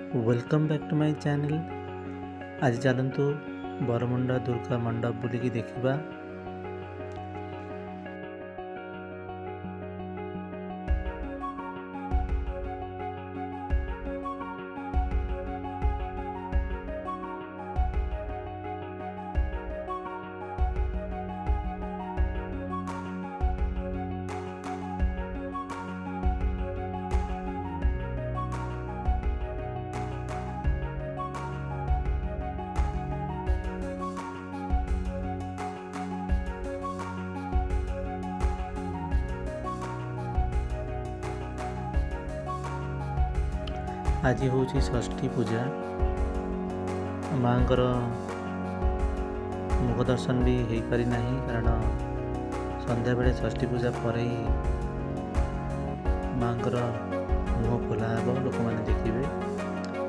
Welcome back to my channel. आज चलतु Bermuda Durga मंडप बुलिकी देखा। आज हूँ षष्ठी पूजा। माँकर मुख दर्शन भी हो पारि ना, कारण संध्या बेले षष्ठी पूजा पर ही माँकर मुह खोला हे, लोक मैंने देखिए।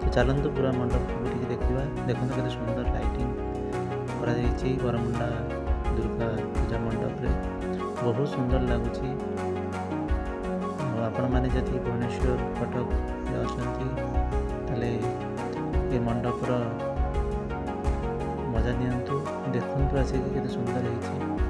तो चलतु पूरा मंडप बुलिक देखा। देखो केते सुंदर लाइटिंग कर बरमुंडा दुर्गा पूजा मंडप रे, बहुत सुंदर लगुच। आपण मैंने जदि भुवनेश्वर कटक ये मंडपर मजा नियंतु, देखु आसिक केते सुंदर है।